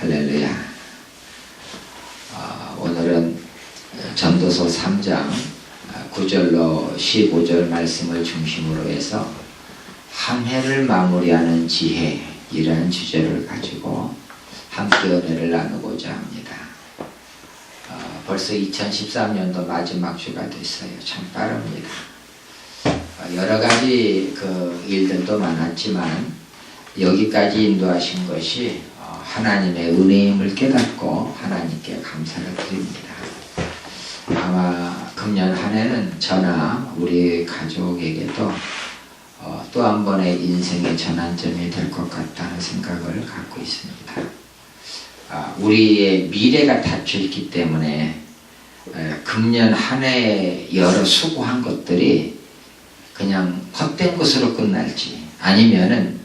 할렐루야. 오늘은 전도서 3장 9절로 15절 말씀을 중심으로 해서 한 해를 마무리하는 지혜, 이라는 주제를 가지고 함께 은혜를 나누고자 합니다. 벌써 2013년도 마지막 주가 됐어요. 참 빠릅니다. 여러 가지 일들도 많았지만 여기까지 인도하신 것이 하나님의 은혜임을 깨닫고 하나님께 감사를 드립니다. 아마 금년 한 해는 저나 우리 가족에게도 또 한 번의 인생의 전환점이 될 것 같다는 생각을 갖고 있습니다. 우리의 미래가 닫혀있기 때문에 금년 한 해에 여러 수고한 것들이 그냥 헛된 것으로 끝날지 아니면은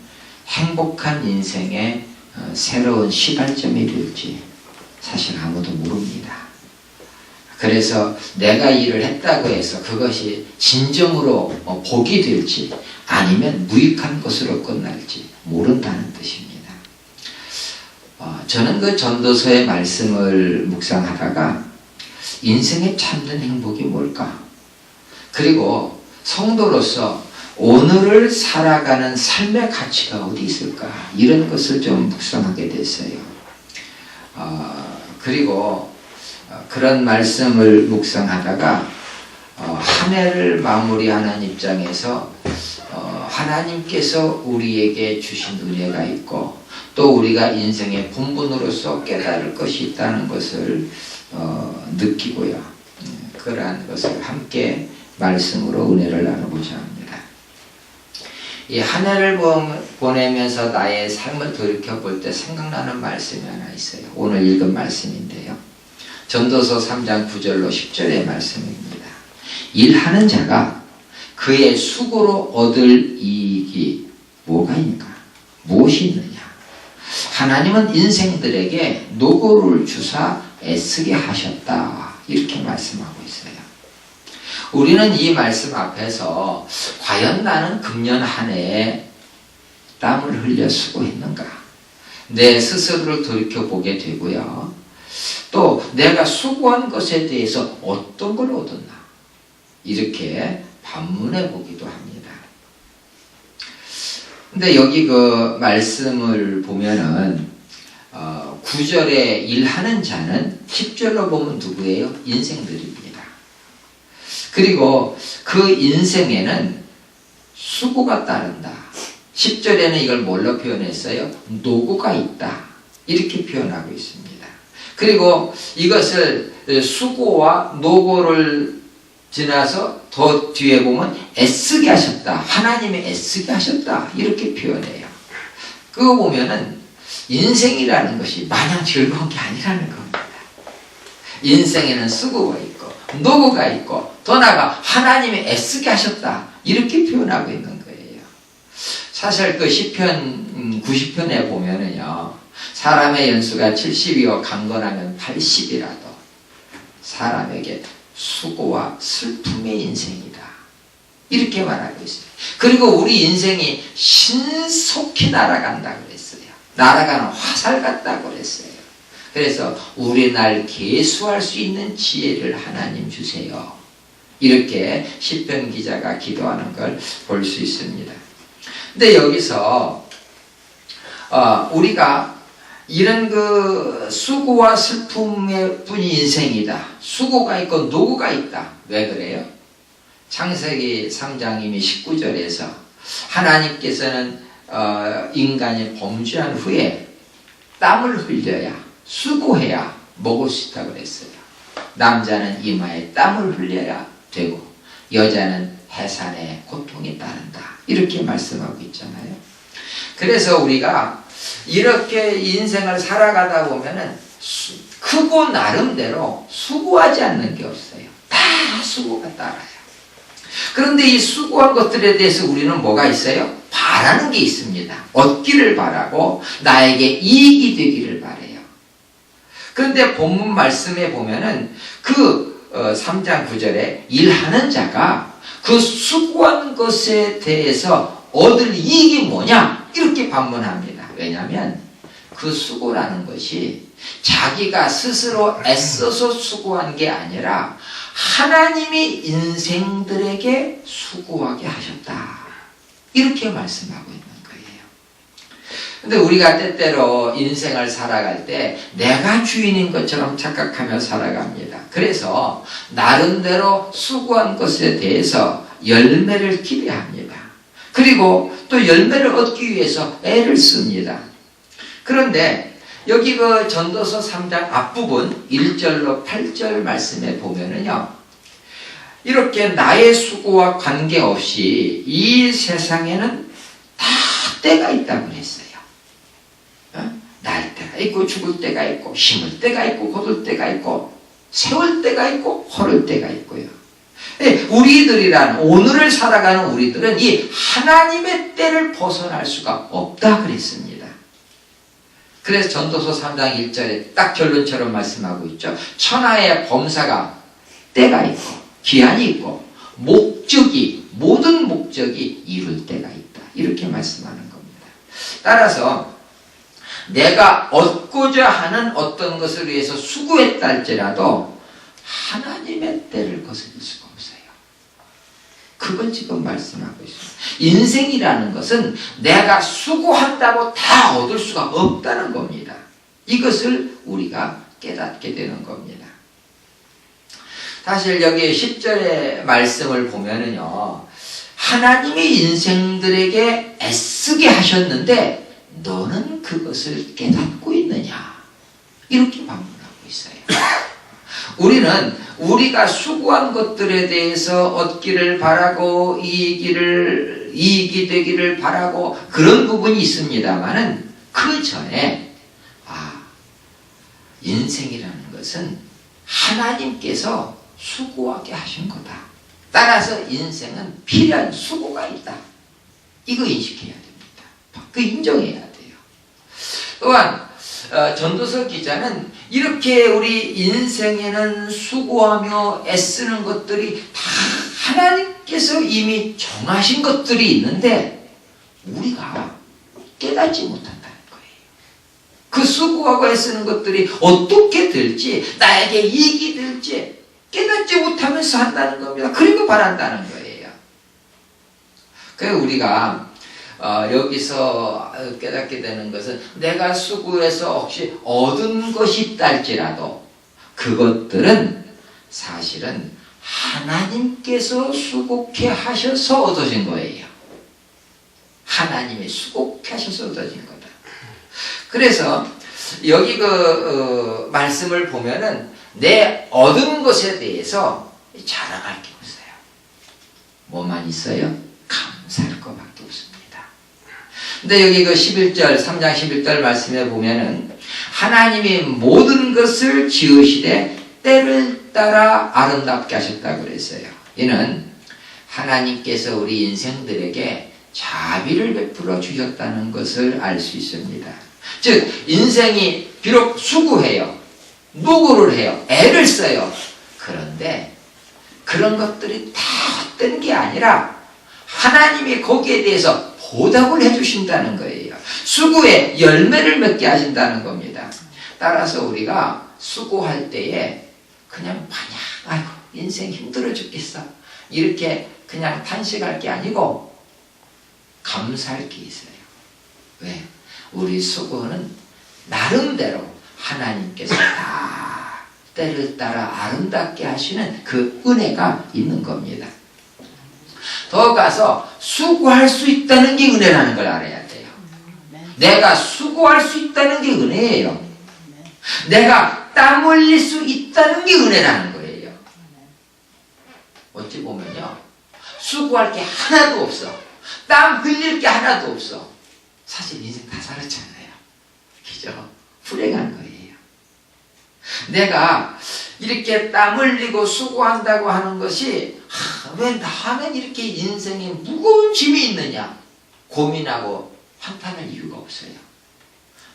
행복한 인생의 새로운 시발점이 될지 사실 아무도 모릅니다. 그래서 내가 일을 했다고 해서 그것이 진정으로 복이 될지 아니면 무익한 것으로 끝날지 모른다는 뜻입니다. 저는 그 전도서의 말씀을 묵상하다가 인생에 참된 행복이 뭘까? 그리고 성도로서 오늘을 살아가는 삶의 가치가 어디 있을까? 이런 것을 좀 묵상하게 됐어요. 그리고 그런 말씀을 묵상하다가 한 해를 마무리하는 입장에서 하나님께서 우리에게 주신 은혜가 있고 또 우리가 인생의 본분으로서 깨달을 것이 있다는 것을 느끼고요. 그러한 것을 함께 말씀으로 은혜를 나누고자 합니다. 이 한 해를 보내면서 나의 삶을 돌이켜볼 때 생각나는 말씀이 하나 있어요. 오늘 읽은 말씀인데요. 전도서 3장 9절로 10절의 말씀입니다. 일하는 자가 그의 수고로 얻을 이익이 뭐가 있는가? 무엇이 있느냐? 하나님은 인생들에게 노고를 주사 애쓰게 하셨다. 이렇게 말씀하고 있어요. 우리는 이 말씀 앞에서 과연 나는 금년 한 해에 땀을 흘려 수고했는가? 내 스스로를 돌이켜보게 되고요. 또 내가 수고한 것에 대해서 어떤 걸 얻었나? 이렇게 반문해 보기도 합니다. 근데 여기 그 말씀을 보면은 9절에 일하는 자는 10절로 보면 누구예요? 인생들입니다. 그리고 그 인생에는 수고가 따른다. 10절에는 이걸 뭘로 표현했어요? 노고가 있다. 이렇게 표현하고 있습니다. 그리고 이것을 수고와 노고를 지나서 더 뒤에 보면 애쓰게 하셨다. 하나님이 애쓰게 하셨다. 이렇게 표현해요. 그거 보면은 인생이라는 것이 마냥 즐거운 게 아니라는 겁니다. 인생에는 수고가 있고 노고가 있고 더 나아가 하나님이 애쓰게 하셨다. 이렇게 표현하고 있는 거예요. 사실 그 시편 90편에 보면은요. 사람의 연수가 70이요 강건하면 80이라도 사람에게 수고와 슬픔의 인생이다. 이렇게 말하고 있어요. 그리고 우리 인생이 신속히 날아간다고 그랬어요. 날아가는 화살 같다고 그랬어요. 그래서 우리 날 계수할 수 있는 지혜를 하나님 주세요. 이렇게 시편 기자가 기도하는 걸 볼 수 있습니다. 근데 여기서 우리가 이런 그 수고와 슬픔의 뿐이 인생이다. 수고가 있고 노고가 있다. 왜 그래요? 창세기 3장 이미 19절에서 하나님께서는 인간이 범죄한 후에 땀을 흘려야 수고해야 먹을 수 있다고 그랬어요. 남자는 이마에 땀을 흘려야 되고 여자는 해산의 고통이 따른다. 이렇게 말씀하고 있잖아요. 그래서 우리가 이렇게 인생을 살아가다 보면은 크고 나름대로 수고하지 않는 게 없어요. 다 수고가 따라요. 그런데 이 수고한 것들에 대해서 우리는 뭐가 있어요? 바라는 게 있습니다. 얻기를 바라고 나에게 이익이 되기를 바라요. 그런데 본문 말씀에 보면은 3장 9절에 일하는 자가 그 수고한 것에 대해서 얻을 이익이 뭐냐? 이렇게 반문합니다. 왜냐하면 그 수고라는 것이 자기가 스스로 애써서 수고한 게 아니라 하나님이 인생들에게 수고하게 하셨다. 이렇게 말씀하고 있는 거예요. 근데 우리가 때때로 인생을 살아갈 때 내가 주인인 것처럼 착각하며 살아갑니다. 그래서 나름대로 수고한 것에 대해서 열매를 기대합니다. 그리고 또 열매를 얻기 위해서 애를 씁니다. 그런데 여기 그 전도서 3장 앞부분 1절로 8절 말씀에 보면은요, 이렇게 나의 수고와 관계없이 이 세상에는 다 때가 있다고 했어요. 날 때가 있고 죽을 때가 있고 심을 때가 있고 거둘 때가 있고 세울 때가 있고 허를 때가 있고요. 우리들이란 오늘을 살아가는 우리들은 이 하나님의 때를 벗어날 수가 없다 그랬습니다. 그래서 전도서 3장 1절에 딱 결론처럼 말씀하고 있죠. 천하의 범사가 때가 있고 기한이 있고 모든 목적이 이룰 때가 있다. 이렇게 말씀하는 겁니다. 따라서 내가 얻고자 하는 어떤 것을 위해서 수고했다 할지라도 하나님의 때를 거스릴 수가 없어요. 그걸 지금 말씀하고 있습니다. 인생이라는 것은 내가 수고한다고 다 얻을 수가 없다는 겁니다. 이것을 우리가 깨닫게 되는 겁니다. 사실 여기 10절의 말씀을 보면은요, 하나님이 인생들에게 애쓰게 하셨는데 너는 그것을 깨닫고 있느냐? 이렇게 반문하고 있어요. 우리는 우리가 수고한 것들에 대해서 얻기를 바라고 이익이 되기를 바라고 그런 부분이 있습니다만은 그 전에 인생이라는 것은 하나님께서 수고하게 하신 거다. 따라서 인생은 필요한 수고가 있다. 이거 인식해야 됩니다. 그 인정해야 돼요. 또한 전도서 기자는 이렇게 우리 인생에는 수고하며 애쓰는 것들이 다 하나님께서 이미 정하신 것들이 있는데 우리가 깨닫지 못한다는 거예요. 그 수고하고 애쓰는 것들이 어떻게 될지, 나에게 이익이 될지 깨닫지 못하면서 한다는 겁니다. 그리고 바란다는 거예요. 그래서 우리가 여기서 깨닫게 되는 것은 내가 수고해서 혹시 얻은 것이 있다 할지라도 그것들은 사실은 하나님께서 수고케 하셔서 얻어진 거예요. 하나님이 수고케 하셔서 얻어진 거다. 그래서 여기 그 말씀을 보면은 내 얻은 것에 대해서 자랑할 게 없어요. 뭐만 있어요? 감사할 것밖에 없습니다. 근데 여기 그 11절, 3장 11절 말씀에 보면은 하나님이 모든 것을 지으시되 때를 따라 아름답게 하셨다고 그랬어요. 이는 하나님께서 우리 인생들에게 자비를 베풀어 주셨다는 것을 알 수 있습니다. 즉 인생이 비록 수고해요. 노고를 해요. 애를 써요. 그런데 그런 것들이 다 헛된 게 아니라 하나님이 거기에 대해서 보답을 해주신다는 거예요. 수고에 열매를 맺게 하신다는 겁니다. 따라서 우리가 수고할 때에 그냥 아이고 인생 힘들어 죽겠어 이렇게 그냥 탄식할 게 아니고 감사할 게 있어요. 왜? 우리 수고는 나름대로 하나님께서 다 때를 따라 아름답게 하시는 그 은혜가 있는 겁니다. 더 가서 수고할 수 있다는 게 은혜라는 걸 알아야 돼요. 내가 수고할 수 있다는 게 은혜예요. 내가 땀 흘릴 수 있다는 게 은혜라는 거예요. 어찌 보면요, 수고할 게 하나도 없어. 땀 흘릴 게 하나도 없어. 사실 인생 다 살았잖아요. 그죠? 불행한 거예요. 내가 이렇게 땀 흘리고 수고한다고 하는 것이 왜 나는 이렇게 인생에 무거운 짐이 있느냐 고민하고 한탄할 이유가 없어요.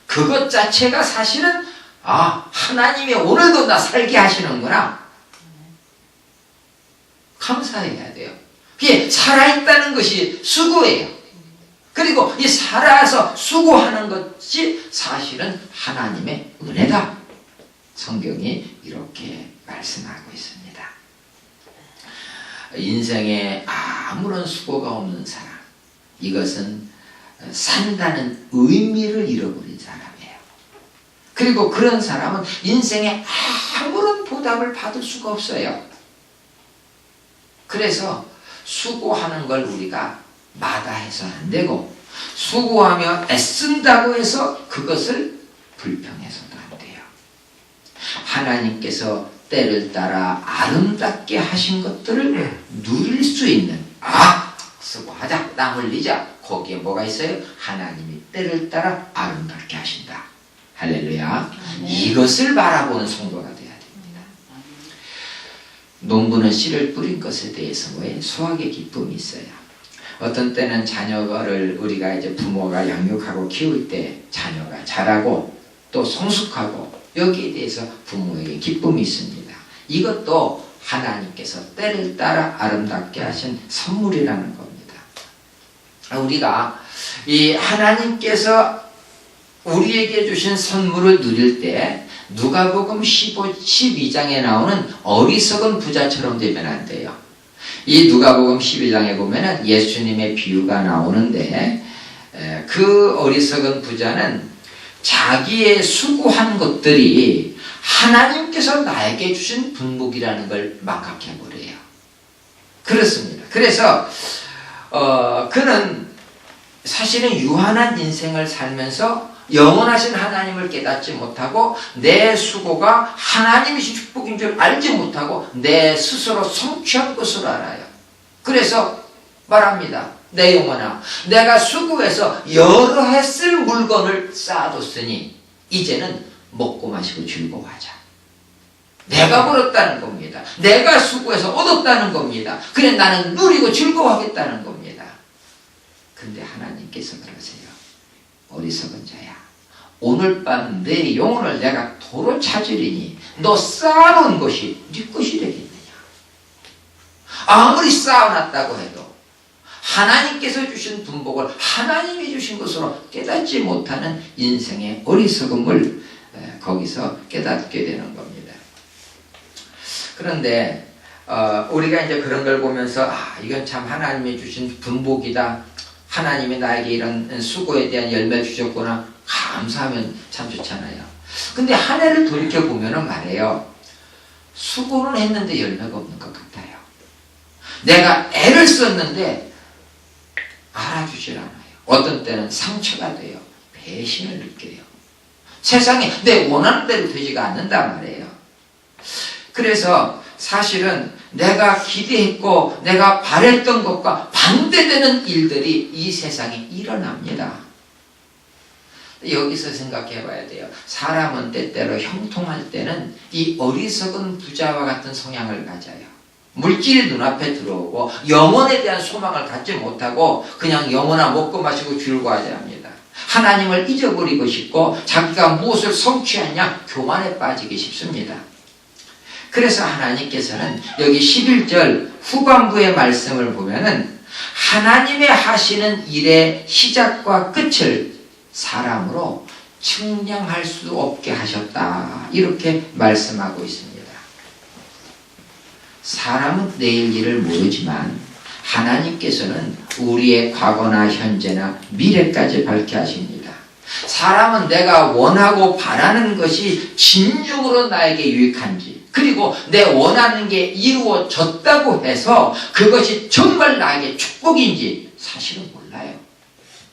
그것 자체가 사실은 하나님이 오늘도 나 살게 하시는구나. 감사해야 돼요. 그게 살아있다는 것이 수고예요. 그리고 이 살아서 수고하는 것이 사실은 하나님의 은혜다. 성경이 이렇게 말씀하고 있습니다. 인생에 아무런 수고가 없는 사람, 이것은 산다는 의미를 잃어버린 사람이에요. 그리고 그런 사람은 인생에 아무런 보답을 받을 수가 없어요. 그래서 수고하는 걸 우리가 마다해서는 안 되고, 수고하며 애쓴다고 해서 그것을 불평해서도 안 돼요. 하나님께서 때를 따라 아름답게 하신 것들을 누릴 수 있는, 수고하자, 땀 흘리자, 거기에 뭐가 있어요? 하나님이 때를 따라 아름답게 하신다. 할렐루야. 이것을 바라보는 성도가 돼야 됩니다. 농부는 씨를 뿌린 것에 대해서 수확의 기쁨이 있어요. 어떤 때는 자녀를 우리가 이제 부모가 양육하고 키울 때 자녀가 자라고 또 성숙하고, 여기에 대해서 부모에게 기쁨이 있습니다. 이것도 하나님께서 때를 따라 아름답게 하신 선물이라는 겁니다. 우리가 이 하나님께서 우리에게 주신 선물을 누릴 때 누가복음 12장에 나오는 어리석은 부자처럼 되면 안 돼요. 이 누가복음 11장에 보면은 예수님의 비유가 나오는데, 그 어리석은 부자는 자기의 수고한 것들이 하나님께서 나에게 주신 분목이라는 걸 망각해버려요. 그렇습니다. 그래서 그는 사실은 유한한 인생을 살면서 영원하신 하나님을 깨닫지 못하고, 내 수고가 하나님이 축복인 줄 알지 못하고 내 스스로 성취한 것으로 알아요. 그래서 말합니다. 내 영혼아, 내가 수고해서 여러 해 쓸 물건을 쌓아뒀으니 이제는 먹고 마시고 즐거워하자. 내가 벌었다는 겁니다. 내가 수고해서 얻었다는 겁니다. 그래, 나는 누리고 즐거워하겠다는 겁니다. 근데 하나님께서 그러세요. 어리석은 자야, 오늘 밤 내 영혼을 내가 도로 찾으리니 너 쌓아놓은 것이 네 것이 되겠느냐. 아무리 쌓아놨다고 해도 하나님께서 주신 분복을 하나님이 주신 것으로 깨닫지 못하는 인생의 어리석음을 거기서 깨닫게 되는 겁니다. 그런데 우리가 이제 그런 걸 보면서 이건 참 하나님이 주신 분복이다, 하나님이 나에게 이런 수고에 대한 열매를 주셨구나, 감사하면 참 좋잖아요. 근데 한 해를 돌이켜보면 말이에요, 수고는 했는데 열매가 없는 것 같아요. 내가 애를 썼는데 알아주질 않아요. 어떤 때는 상처가 돼요. 배신을 느껴요. 세상에 내 원하는 대로 되지가 않는단 말이에요. 그래서 사실은 내가 기대했고 내가 바랬던 것과 반대되는 일들이 이 세상에 일어납니다. 여기서 생각해 봐야 돼요. 사람은 때때로 형통할 때는 이 어리석은 부자와 같은 성향을 가져요. 물질이 눈앞에 들어오고 영혼에 대한 소망을 갖지 못하고 그냥 영원한 먹고 마시고 즐거워하자 합니다. 하나님을 잊어버리고 싶고 자기가 무엇을 성취하냐 교만에 빠지기 쉽습니다. 그래서 하나님께서는 여기 11절 후반부의 말씀을 보면은 하나님의 하시는 일의 시작과 끝을 사람으로 측량할 수 없게 하셨다, 이렇게 말씀하고 있습니다. 사람은 내일 일을 모르지만 하나님께서는 우리의 과거나 현재나 미래까지 밝게 하십니다. 사람은 내가 원하고 바라는 것이 진정으로 나에게 유익한지, 그리고 내 원하는 게 이루어졌다고 해서 그것이 정말 나에게 축복인지 사실은 몰라요.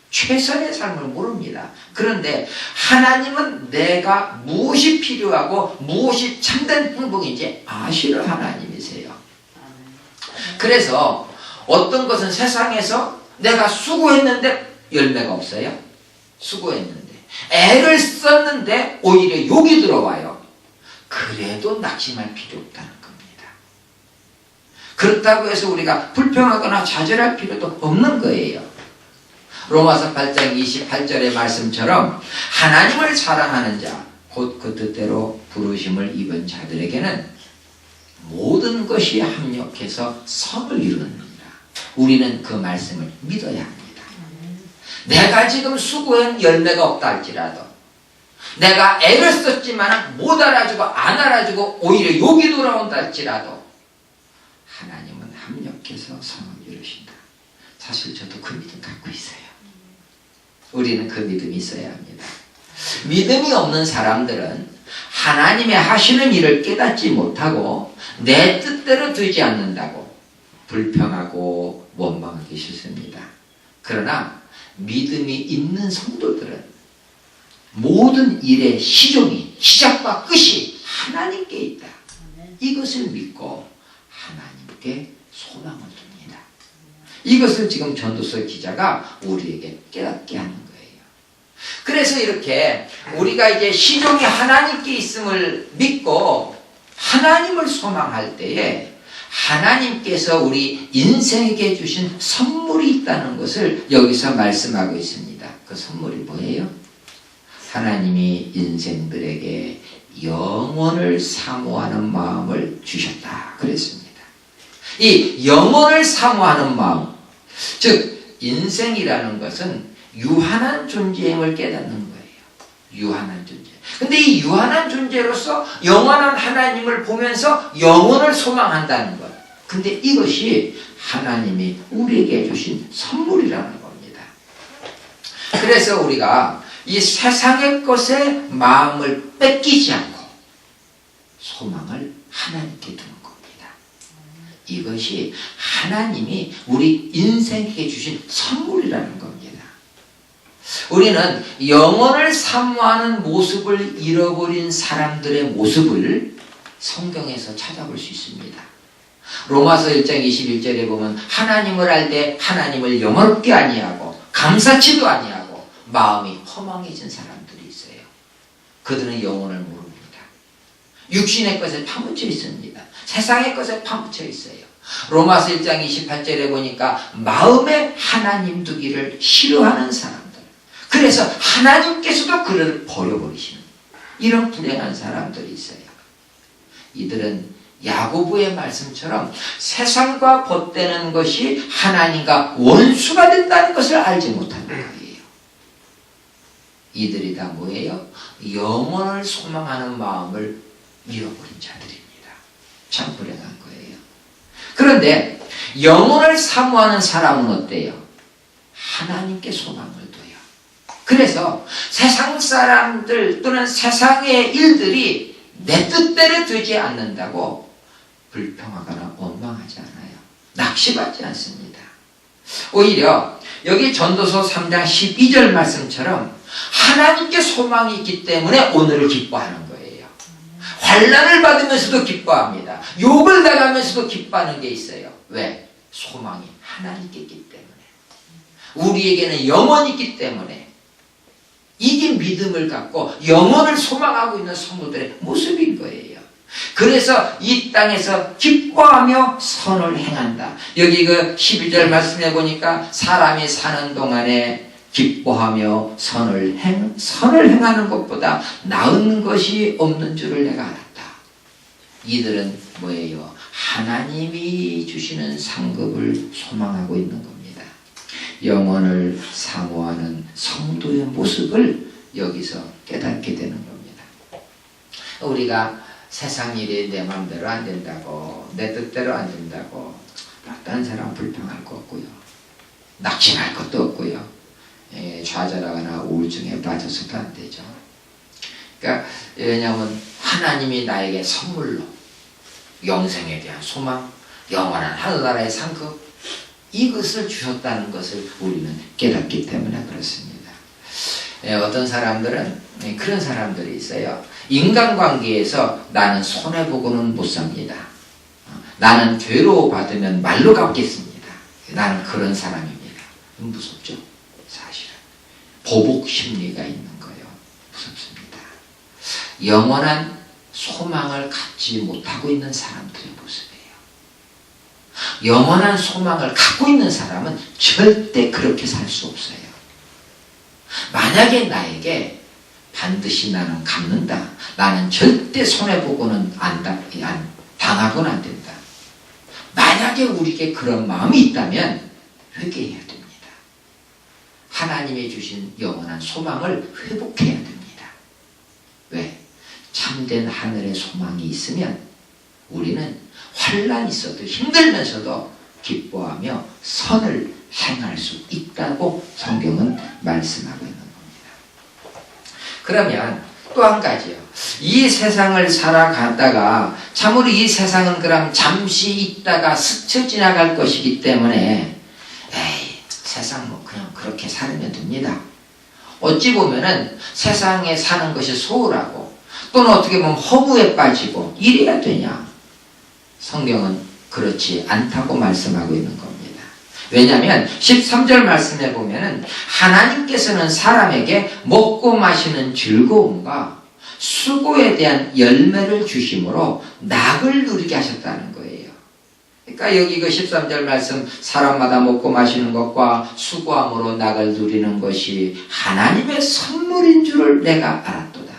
최선의 삶을 모릅니다. 그런데 하나님은 내가 무엇이 필요하고 무엇이 참된 행복인지 아시는 하나님이세요. 그래서 어떤 것은 세상에서 내가 수고했는데 열매가 없어요. 수고했는데 애를 썼는데 오히려 욕이 들어와요. 그래도 낙심할 필요 없다는 겁니다. 그렇다고 해서 우리가 불평하거나 좌절할 필요도 없는 거예요. 로마서 8장 28절의 말씀처럼 하나님을 사랑하는 자, 곧 그 뜻대로 부르심을 입은 자들에게는 모든 것이 합력해서 선을 이루느니라. 우리는 그 말씀을 믿어야 합니다. 내가 지금 수고한 열매가 없다 할지라도, 내가 애를 썼지만 못 알아주고 안 알아주고 오히려 욕이 돌아온다 할지라도 하나님은 합력해서 성을 이루신다. 사실 저도 그 믿음 갖고 있어요. 우리는 그 믿음이 있어야 합니다. 믿음이 없는 사람들은 하나님의 하시는 일을 깨닫지 못하고 내 뜻대로 되지 않는다고 불평하고 원망하기 싫습니다. 그러나 믿음이 있는 성도들은 모든 일의 시종이, 시작과 끝이 하나님께 있다. 이것을 믿고 하나님께 소망을 둡니다. 이것을 지금 전도서 기자가 우리에게 깨닫게 하는 거예요. 그래서 이렇게 우리가 이제 시종이 하나님께 있음을 믿고 하나님을 소망할 때에 하나님께서 우리 인생에게 주신 선물이 있다는 것을 여기서 말씀하고 있습니다. 그 선물이 뭐예요? 하나님이 인생들에게 영원을 사모하는 마음을 주셨다 그랬습니다. 이 영원을 사모하는 마음, 즉 인생이라는 것은 유한한 존재임을 깨닫는 거예요. 유한한 존재. 근데 이 유한한 존재로서 영원한 하나님을 보면서 영원을 소망한다는 것. 근데 이것이 하나님이 우리에게 주신 선물이라는 겁니다. 그래서 우리가 이 세상의 것에 마음을 뺏기지 않고 소망을 하나님께 두는 겁니다. 이것이 하나님이 우리 인생에게 주신 선물이라는 겁니다. 우리는 영원을 사모하는 모습을 잃어버린 사람들의 모습을 성경에서 찾아볼 수 있습니다. 로마서 1장 21절에 보면 하나님을 알 때 하나님을 영원롭게 아니하고 감사치도 아니하고 마음이 허망해진 사람들이 있어요. 그들은 영혼을 모릅니다. 육신의 것에 파묻혀 있습니다. 세상의 것에 파묻혀 있어요. 로마서 1장 28절에 보니까 마음에 하나님 두기를 싫어하는 사람들, 그래서 하나님께서도 그를 버려버리시는 이런 불행한 사람들이 있어요. 이들은 야고보의 말씀처럼 세상과 벗되는 것이 하나님과 원수가 된다는 것을 알지 못하는 거예요. 이들이 다 뭐예요? 영원을 소망하는 마음을 잃어버린 자들입니다. 참 불행한 거예요. 그런데 영원을 사모하는 사람은 어때요? 하나님께 소망을 둬요. 그래서 세상 사람들 또는 세상의 일들이 내 뜻대로 되지 않는다고 불평하거나 원망하지 않아요. 낙심하지 않습니다. 오히려 여기 전도서 3장 12절 말씀처럼 하나님께 소망이 있기 때문에 오늘을 기뻐하는 거예요. 환난을 받으면서도 기뻐합니다. 욕을 당하면서도 기뻐하는 게 있어요. 왜? 소망이 하나님께 있기 때문에. 우리에게는 영원이 있기 때문에. 이게 믿음을 갖고 영원을 소망하고 있는 성도들의 모습인 거예요. 그래서 이 땅에서 기뻐하며 선을 행한다. 여기 그 12절 말씀해 보니까 사람이 사는 동안에 기뻐하며 선을 행하는 것보다 나은 것이 없는 줄을 내가 알았다. 이들은 뭐예요? 하나님이 주시는 상급을 소망하고 있는 겁니다. 영원을 사모하는 성도의 모습을 여기서 깨닫게 되는 겁니다. 우리가 세상 일이 내 마음대로 안 된다고, 내 뜻대로 안 된다고 다른 사람 불평할 거 없고요. 낙심할 것도 없고요. 좌절하거나 우울증에 빠져서도 안 되죠. 그러니까 왜냐하면 하나님이 나에게 선물로 영생에 대한 소망, 영원한 하늘나라의 상급, 이것을 주셨다는 것을 우리는 깨닫기 때문에 그렇습니다. 어떤 사람들은 그런 사람들이 있어요. 인간관계에서 나는 손해보고는 못 삽니다. 나는 괴로워받으면 말로 갚겠습니다. 나는 그런 사람입니다. 무섭죠? 사실은. 보복 심리가 있는 거예요. 무섭습니다. 영원한 소망을 갖지 못하고 있는 사람들의 모습이에요. 영원한 소망을 갖고 있는 사람은 절대 그렇게 살 수 없어요. 만약에 나에게 반드시 나는 갚는다. 나는 절대 손해보고는 당하고는 안 된다. 만약에 우리에게 그런 마음이 있다면 회개해야 됩니다. 하나님이 주신 영원한 소망을 회복해야 됩니다. 왜? 참된 하늘의 소망이 있으면 우리는 환난이 있어도 힘들면서도 기뻐하며 선을 행할 수 있다고 성경은 말씀하고 있는 겁니다. 그러면 또 한 가지요. 이 세상을 살아가다가 참으로 이 세상은 그럼 잠시 있다가 스쳐 지나갈 것이기 때문에 에이, 세상 뭐 그냥 그렇게 살면 됩니다. 어찌 보면은 세상에 사는 것이 소홀하고 또는 어떻게 보면 허무에 빠지고 이래야 되냐? 성경은 그렇지 않다고 말씀하고 있는 겁니다. 왜냐하면 13절 말씀에 보면은 하나님께서는 사람에게 먹고 마시는 즐거움과 수고에 대한 열매를 주심으로 낙을 누리게 하셨다는 거예요. 그러니까 여기 그 13절 말씀 사람마다 먹고 마시는 것과 수고함으로 낙을 누리는 것이 하나님의 선물인 줄을 내가 알았도다.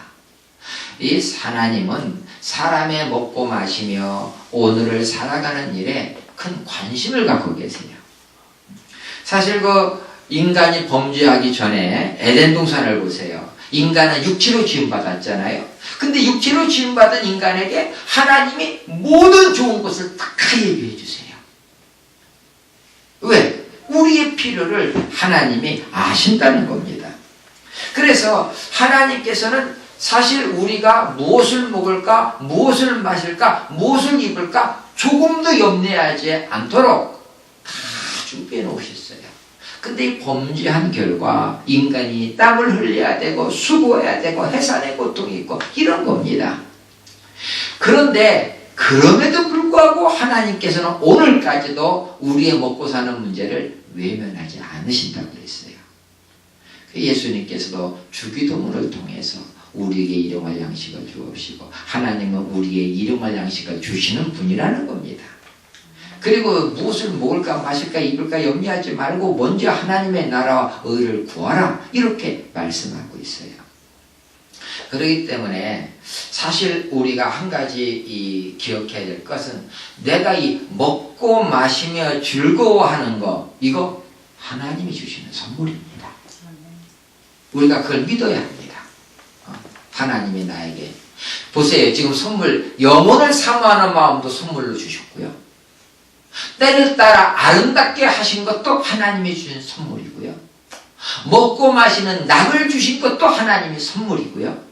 이 하나님은 사람의 먹고 마시며 오늘을 살아가는 일에 큰 관심을 갖고 계세요. 사실 그 인간이 범죄하기 전에 에덴 동산을 보세요. 인간은 육체로 지음받았잖아요. 근데 육체로 지음받은 인간에게 하나님이 모든 좋은 것을 다 예비해 주세요. 왜? 우리의 필요를 하나님이 아신다는 겁니다. 그래서 하나님께서는 사실 우리가 무엇을 먹을까, 무엇을 마실까, 무엇을 입을까 조금도 염려하지 않도록 다 준비해 놓으셨어요. 근데 이 범죄한 결과 인간이 땀을 흘려야 되고 수고해야 되고 해산의 고통이 있고 이런 겁니다. 그런데 그럼에도 불구하고 하나님께서는 오늘까지도 우리의 먹고 사는 문제를 외면하지 않으신다고 했어요. 예수님께서도 주기도문을 통해서 우리에게 일용할 양식을 주옵시고 하나님은 우리의 일용할 양식을 주시는 분이라는 겁니다. 그리고 무엇을 먹을까 마실까 입을까 염려하지 말고 먼저 하나님의 나라와 의를 구하라 이렇게 말씀하고 있어요. 그렇기 때문에 사실 우리가 한 가지 기억해야 될 것은 내가 이 먹고 마시며 즐거워하는 거 이거 하나님이 주시는 선물입니다. 우리가 그걸 믿어야 합니다. 하나님이 나에게 보세요. 지금 선물 영혼을 사모하는 마음도 선물로 주셨고요. 때를 따라 아름답게 하신 것도 하나님이 주신 선물이고요. 먹고 마시는 낙을 주신 것도 하나님이 선물이고요.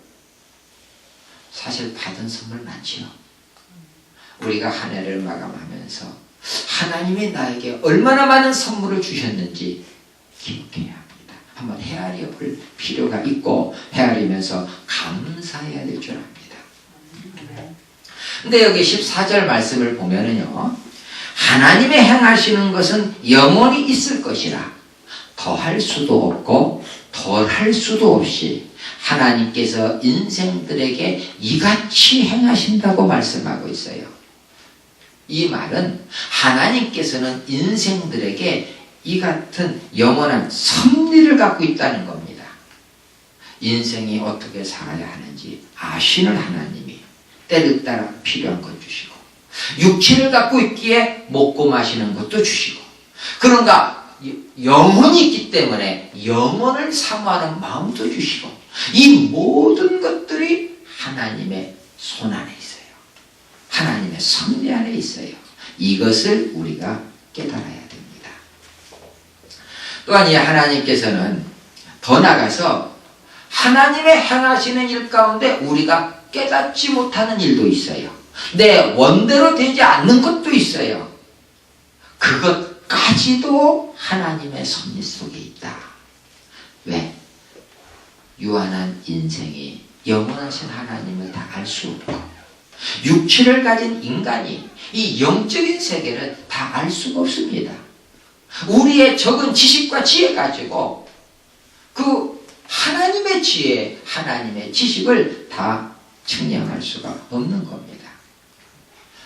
사실 받은 선물 많지요. 우리가 한 해를 마감하면서 하나님이 나에게 얼마나 많은 선물을 주셨는지 기억해야 합니다. 한번 헤아려 볼 필요가 있고 헤아리면서 감사해야 될 줄 압니다. 근데 여기 14절 말씀을 보면은요. 하나님의 행하시는 것은 영원히 있을 것이라 더할 수도 없고 덜할 수도 없이 하나님께서 인생들에게 이같이 행하신다고 말씀하고 있어요. 이 말은 하나님께서는 인생들에게 이 같은 영원한 섭리를 갖고 있다는 겁니다. 인생이 어떻게 살아야 하는지 아시는 하나님이 때를 따라 필요한 것 주시고 육체를 갖고 있기에 먹고 마시는 것도 주시고 그런가 영혼이 있기 때문에 영혼을 사모하는 마음도 주시고 이 모든 것들이 하나님의 손 안에 있어요. 하나님의 섭리 안에 있어요. 이것을 우리가 깨달아야 됩니다. 또한 이 하나님께서는 더 나아가서 하나님의 행하시는 일 가운데 우리가 깨닫지 못하는 일도 있어요. 내 원대로 되지 않는 것도 있어요. 그것까지도 하나님의 섭리 속에 있다. 왜? 유한한 인생이 영원하신 하나님을 다 알 수 없고 육체를 가진 인간이 이 영적인 세계를 다 알 수가 없습니다. 우리의 적은 지식과 지혜 가지고 그 하나님의 지혜, 하나님의 지식을 다 측량할 수가 없는 겁니다.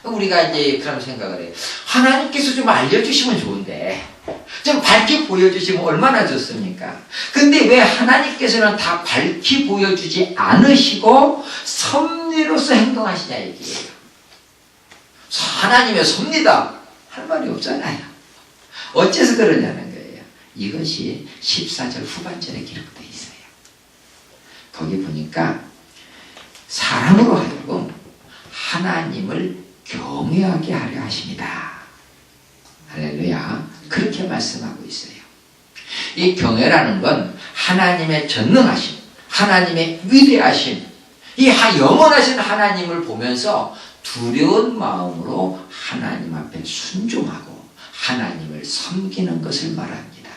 우리가 이제 그런 생각을 해요. 하나님께서 좀 알려주시면 좋은데 좀 밝히 보여주시면 얼마나 좋습니까? 근데 왜 하나님께서는 다 밝히 보여주지 않으시고 섭리로서 행동하시냐 얘기예요. 하나님의 섭리다 할 말이 없잖아요. 어째서 그러냐는 거예요. 이것이 14절 후반절에 기록되어 있어요. 거기 보니까 사람으로 하여금 하나님을 경외하게 하려 하십니다. 할렐루야. 그렇게 말씀하고 있어요. 이 경외라는 건 하나님의 전능하심, 하나님의 위대하심, 이 영원하신 하나님을 보면서 두려운 마음으로 하나님 앞에 순종하고 하나님을 섬기는 것을 말합니다.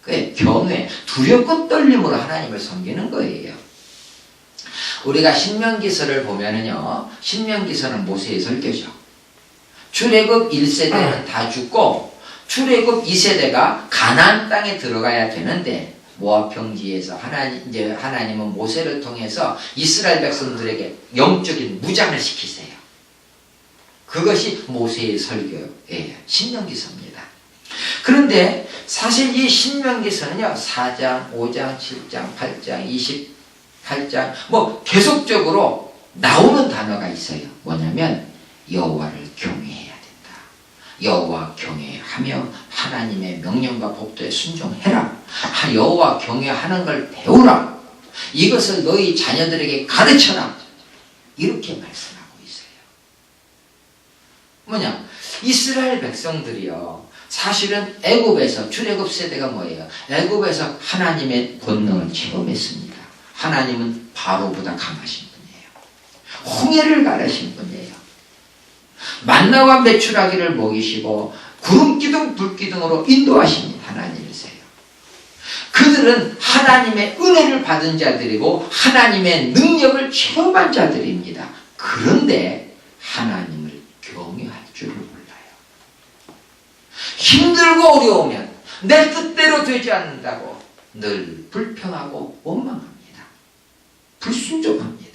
그게 경외, 두렵고 떨림으로 하나님을 섬기는 거예요. 우리가 신명기서를 보면은요, 신명기서는 모세의 설교죠. 출애굽 1세대는 다 죽고 출애굽 2세대가 가나안 땅에 들어가야 되는데 모압 평지에서 하나님은 모세를 통해서 이스라엘 백성들에게 영적인 무장을 시키세요. 그것이 모세의 설교예요. 신명기서입니다. 그런데 사실 이 신명기서는요, 4장, 5장, 7장, 8장, 28장 뭐 계속적으로 나오는 단어가 있어요. 뭐냐면 여호와를 경외해야 된다. 여호와 경외하며 하나님의 명령과 법도에 순종해라. 여호와 경외하는 걸 배우라. 이것을 너희 자녀들에게 가르쳐라. 이렇게 말씀하고 있어요. 뭐냐? 이스라엘 백성들이요, 사실은 애굽에서, 출애굽 세대가 뭐예요? 애굽에서 하나님의 권능을 체험했습니다. 하나님은 바로보다 강하신 분이에요. 홍해를 가르신 분이에요. 만나와 메추라기를 먹이시고 구름기둥 불기둥으로 인도하십니다. 하나님이세요. 그들은 하나님의 은혜를 받은 자들이고 하나님의 능력을 체험한 자들입니다. 그런데 하나님을 경외할 줄을 몰라요. 힘들고 어려우면 내 뜻대로 되지 않는다고 늘 불평하고 원망합니다. 불순종합니다.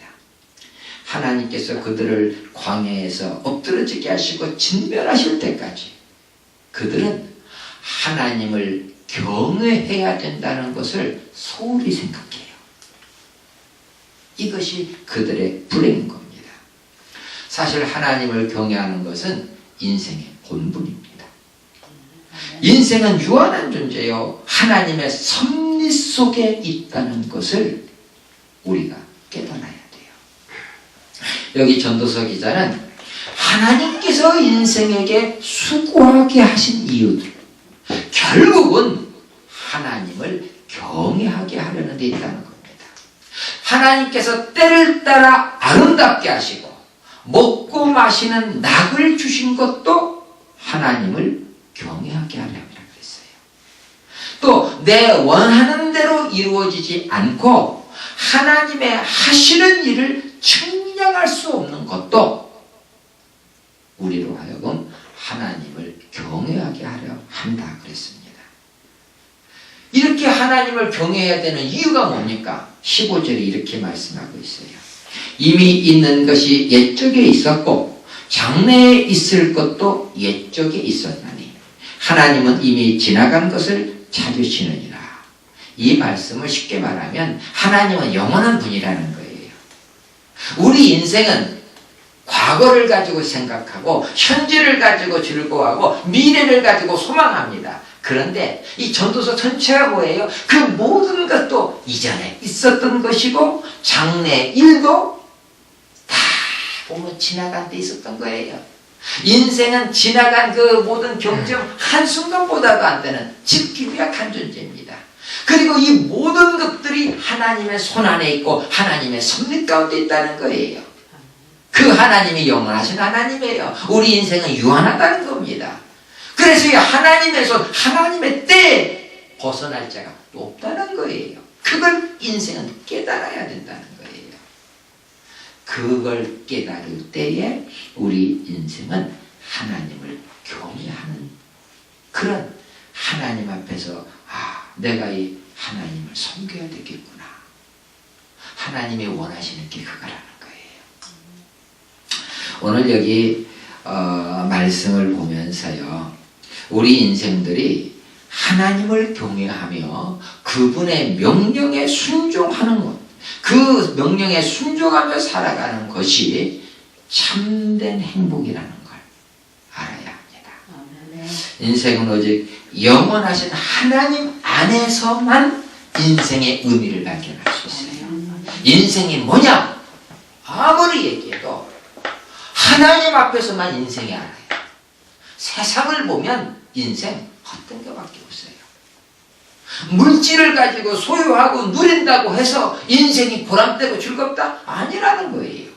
하나님께서 그들을 광야에서 엎드러지게 하시고 진멸하실 때까지 그들은 하나님을 경외해야 된다는 것을 소홀히 생각해요. 이것이 그들의 불행인 겁니다. 사실 하나님을 경외하는 것은 인생의 본분입니다. 인생은 유한한 존재요, 하나님의 섭리 속에 있다는 것을 우리가 깨달아야 돼요. 여기 전도서 기자는 하나님께서 인생에게 수고하게 하신 이유들, 결국은 하나님을 경외하게 하려는 데 있다는 겁니다. 하나님께서 때를 따라 아름답게 하시고 먹고 마시는 낙을 주신 것도 하나님을 경외하게 하려고 그랬어요. 또 내 원하는 대로 이루어지지 않고 하나님의 하시는 일을 측량할 수 없는 것도 우리로 하여금 하나님을 경외하게 하려 한다 그랬습니다. 이렇게 하나님을 경외해야 되는 이유가 뭡니까? 15절에 이렇게 말씀하고 있어요. 이미 있는 것이 옛적에 있었고 장래에 있을 것도 옛적에 있었나니 하나님은 이미 지나간 것을 찾으시느니라. 이 말씀을 쉽게 말하면 하나님은 영원한 분이라는 거예요. 우리 인생은 과거를 가지고 생각하고 현재를 가지고 즐거워하고 미래를 가지고 소망합니다. 그런데 이 전도서 전체가 뭐예요? 그 모든 것도 이전에 있었던 것이고 장래 일도 다 보면 지나간 데 있었던 거예요. 인생은 지나간 그 모든 경험 한순간보다도 안 되는 집기구약한 존재입니다. 그리고 이 모든 것들이 하나님의 손안에 있고 하나님의 섭리 가운데 있다는 거예요. 그 하나님이 영원하신 하나님이에요. 우리 인생은 유한하다는 겁니다. 그래서 이 하나님의 손, 하나님의 때에 벗어날 자가 없다는 거예요. 그걸 인생은 깨달아야 된다는 거예요. 그걸 깨달을 때에 우리 인생은 하나님을 경외하는 그런 하나님 앞에서 내가 이 하나님을 섬겨야 되겠구나. 하나님이 원하시는 게 그거라는 거예요. 오늘 여기 말씀을 보면서요, 우리 인생들이 하나님을 경외하며 그분의 명령에 순종하는 것, 그 명령에 순종하며 살아가는 것이 참된 행복이라는 걸 알아야 합니다. 인생은 오직 영원하신 하나님 안에서만 인생의 의미를 발견할 수 있어요. 인생이 뭐냐? 아무리 얘기해도 하나님 앞에서만 인생이 알아요. 세상을 보면 인생 헛된 것밖에 없어요. 물질을 가지고 소유하고 누린다고 해서 인생이 보람되고 즐겁다? 아니라는 거예요.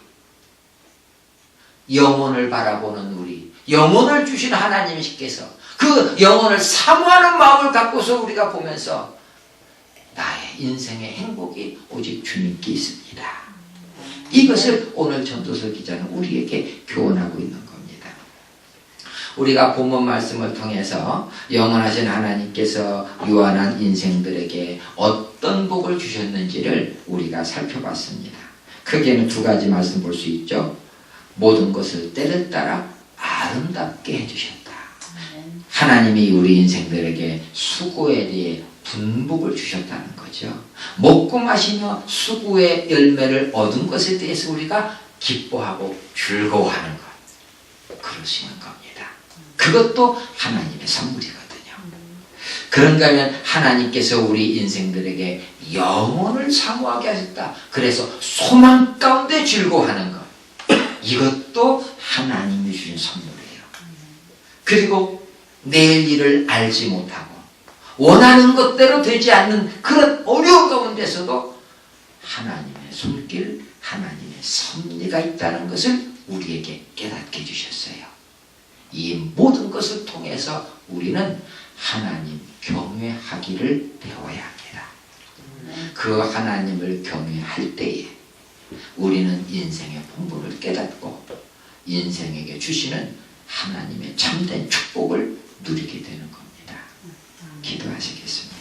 영혼을 바라보는 우리, 영혼을 주신 하나님께서 그 영혼을 사모하는 마음을 갖고서 우리가 보면서 나의 인생의 행복이 오직 주님께 있습니다. 이것을 오늘 전도서 기자는 우리에게 교훈하고 있는 겁니다. 우리가 본문 말씀을 통해서 영원하신 하나님께서 유한한 인생들에게 어떤 복을 주셨는지를 우리가 살펴봤습니다. 크게는 두 가지 말씀 볼 수 있죠. 모든 것을 때를 따라 아름답게 해주셨다. 하나님이 우리 인생들에게 수고에 대해 분복을 주셨다는 거죠. 먹고 마시며 수고의 열매를 얻은 것에 대해서 우리가 기뻐하고 즐거워하는 것. 그러시는 겁니다. 그것도 하나님의 선물이거든요. 그런가 하면 하나님께서 우리 인생들에게 영혼을 사모하게 하셨다. 그래서 소망 가운데 즐거워하는 것. 이것도 하나님이 주신 선물이에요. 그리고 내일 일을 알지 못하고 원하는 것대로 되지 않는 그런 어려운 가운데서도 하나님의 손길, 하나님의 섭리가 있다는 것을 우리에게 깨닫게 해주셨어요. 이 모든 것을 통해서 우리는 하나님 경외하기를 배워야 합니다. 그 하나님을 경외할 때에 우리는 인생의 본분을 깨닫고 인생에게 주시는 하나님의 참된 축복을 누리게 되는 겁니다. 기도하시겠습니다.